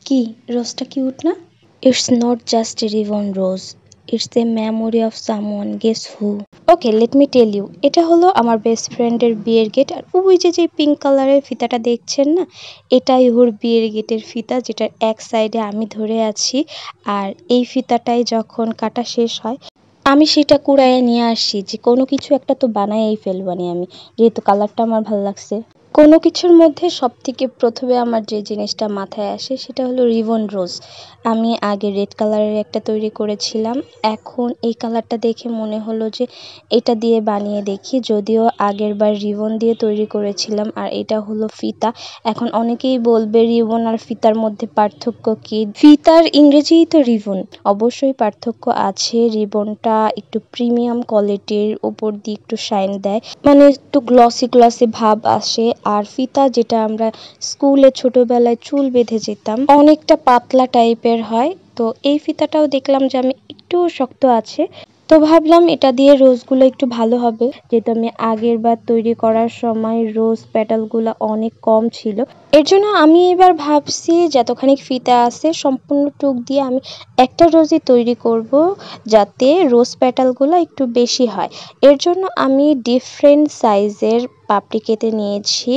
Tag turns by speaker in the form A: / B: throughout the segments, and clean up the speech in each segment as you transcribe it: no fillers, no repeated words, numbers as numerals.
A: কি রোজটা কিউট না? It's not just a ribbon rose, it's a memory of someone, guess who? Okay, let me tell you, এটা হলো আমার best ফ্রেন্ডের বিয়ের গেট। আর ওই যে পিঙ্ক কালারের ফিতাটা দেখছেন না, এটাই ওর বিয়ের গেটের ফিতা, যেটার এক সাইডে আমি ধরে আছি। আর এই ফিতাটাই যখন কাটা শেষ হয়, আমি সেটা কুড়াইয়ে নিয়ে আসি যে কোনো কিছু একটা তো বানাইই ফেলবানি আমি, যেহেতু কালারটা আমার ভালো লাগছে। কোনো কিছুর মধ্যে সবথেকে প্রথমে আমার যে জিনিসটা মাথায় আসে সেটা হলো রিবন রোজ। আমি আগে রেড কালারের একটা তৈরি করেছিলাম, এখন এই কালারটা দেখে মনে হলো যে এটা দিয়ে বানিয়ে দেখি। যদিও আগের বার রিবন দিয়ে তৈরি করেছিলাম আর এটা হলো ফিতা। এখন অনেকেই বলবে রিবন আর ফিতার মধ্যে পার্থক্য কি? ফিতার ইংরেজিই তো রিবন। অবশ্যই পার্থক্য আছে, রিবনটা একটু প্রিমিয়াম কোয়ালিটির, উপর দিয়ে একটু শাইন দেয়, মানে একটু গ্লসি গ্লসি ভাব আসে। আর ফিতা যেটা আমরা স্কুলে ছোটবেলায় চুল বেঁধে যেতাম, অনেকটা পাতলা টাইপের হয়। তো এই ফিতাটাও দেখলাম যে আমি একটু শক্ত আছে, তো ভাবলাম এটা দিয়ে রোজগুলো একটু ভালো হবে। যেহেতু আমি আগের বার তৈরি করার সময় রোজ পেটালগুলো অনেক কম ছিল, এর জন্য আমি এবার ভাবছি যতখানি ফিতা আছে সম্পূর্ণ টুক দিয়ে আমি একটা রোজই তৈরি করব, যাতে রোজ পেটালগুলো একটু বেশি হয়। এর জন্য আমি ডিফারেন্ট সাইজের পাপড়ি কেটে নিয়েছি,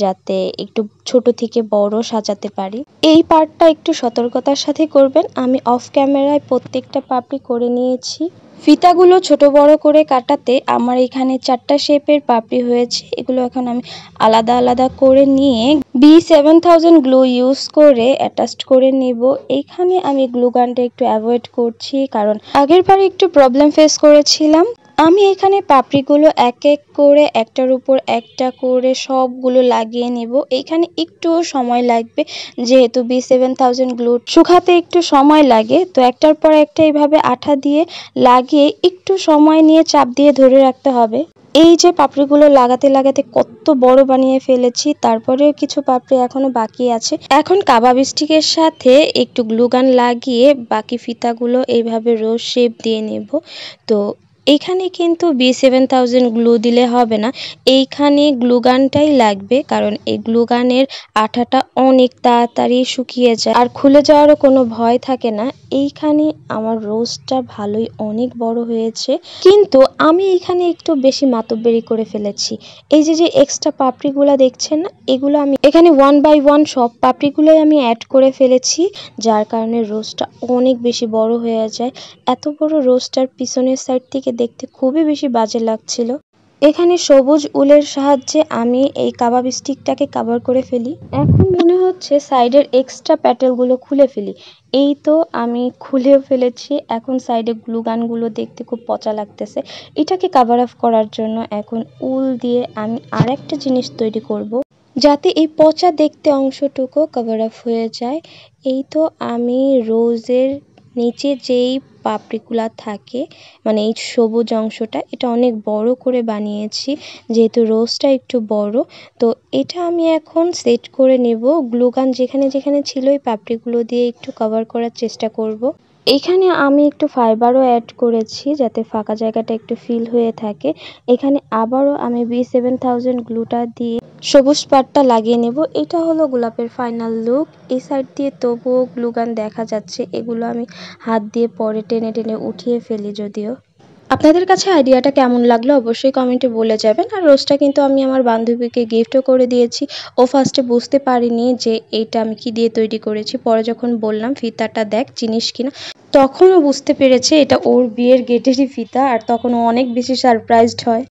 A: যাতে একটু ছোট থেকে বড় সাজাতে পারি। এই পার্টটা একটু সতর্কতার সাথে করবেন। আমি অফ ক্যামেরায় প্রত্যেকটা পাপড়ি করে নিয়েছি। ফিতাগুলো ছোট বড় করে কাটাতে আমার এখানে 4টা শেপের পাপড়ি হয়েছে। এগুলো এখন আমি আলাদা আলাদা করে নিয়ে B7000 গ্লু ইউজ করে অ্যাটাচ করে নিব। এইখানে আমি গ্লু গানটা একটু অ্যাভয়েড করছি, কারণ আগের বারে একটু প্রবলেম ফেস করেছিলাম। আমি এখানে পাপড়িগুলো এক এক করে একটার উপর একটা করে সবগুলো লাগিয়ে নেব। এইখানে একটু সময় লাগবে, যেহেতু B7000 গ্লু শুকাতে একটু সময় লাগে। তো একটার পর একটা এইভাবে আঠা দিয়ে লাগিয়ে একটু সময় নিয়ে চাপ দিয়ে ধরে রাখতে হবে। এই যে পাপড়িগুলো লাগাতে লাগাতে কত বড় বানিয়ে ফেলেছি, তারপরেও কিছু পাপড়ি এখনো বাকি আছে। এখন কাবাব স্টিকের সাথে একটু গ্লুগান লাগিয়ে বাকি ফিতাগুলো এইভাবে রোজ শেপ দিয়ে নেব। তো এইখানে কিন্তু B7000 গ্লু দিলে হবে না, এইখানে গ্লুগানটাই লাগবে, কারণ এই গ্লুগানের আঠাটা অনেক তাড়াতাড়ি শুকিয়ে যায় আর খুলে যাওয়ারও কোনো ভয় থাকে না। এইখানে আমার রোজটা ভালোই অনেক বড় হয়েছে, কিন্তু আমি এখানে একটু বেশি মাতব্বরি করে ফেলেছি। এই যে এক্সট্রা পাপড়িগুলো দেখছেন না, এগুলো আমি এখানে 1 বাই 1 সব পাপড়িগুলোই আমি অ্যাড করে ফেলেছি, যার কারণে রোজটা অনেক বেশি বড় হয়ে যায়। এত বড় রোজটার পিছনের সাইড থেকে দেখতে খুবই বেশি বাজে লাগছিল। এখানে সবুজ উলের সাহায্যে আমি এই কাবাব স্টিকটাকে কভার করে ফেলি। এখন মনে হচ্ছে সাইডের এক্সট্রা প্যাটেলগুলো খুলে ফেলি। এই তো আমি খুলেও ফেলেছি। এখন সাইডে গ্লুগানগুলো দেখতে খুব পচা লাগতেছে। এটাকে কভার আপ করার জন্য এখন উল দিয়ে আমি আরেকটা জিনিস তৈরি করব, যাতে এই পচা দেখতে অংশটুকু কভার আপ হয়ে যায়। এই তো আমি রোজের নিচে যেই পাপড়িগুলা থাকে, মানে এই সবুজ অংশটা, এটা অনেক বড় করে বানিয়েছি, যেহেতু রোজটা একটু বড়। তো এটা আমি এখন সেট করে নেব। গ্লুগান যেখানে যেখানে ছিল এই পাপড়িগুলো দিয়ে একটু কভার করার চেষ্টা করব। এখানে আমি একটু ফাইবারও অ্যাড করেছি, যাতে ফাঁকা জায়গাটা একটু ফিল হয়ে থাকে। এখানে আবারও আমি B7000 গ্লুটা দিয়ে সবুজ পাটটা লাগিয়ে নেব। এটা হলো গোলাপের ফাইনাল লুক। এই সাইড দিয়ে তবুও গ্লুগান দেখা যাচ্ছে, এগুলো আমি হাত দিয়ে পরে টেনে টেনে উঠিয়ে ফেলি। যদিও আপনাদের কাছে আইডিয়াটা কেমন লাগলো অবশ্যই কমেন্টে বলে যাবেন। আর রোজটা কিন্তু আমি আমার বান্ধবীকে গিফটও করে দিয়েছি। ও ফার্স্টে বুঝতে পারিনি যে এইটা আমি কি দিয়ে তৈরি করেছি, পরে যখন বললাম ফিতাটা দেখ চিনিস কিনা, তখন ও বুঝতে পেরেছে এটা ওর বিয়ের গেটেরই ফিতা। আর তখন ও অনেক বেশি সারপ্রাইজড হয়।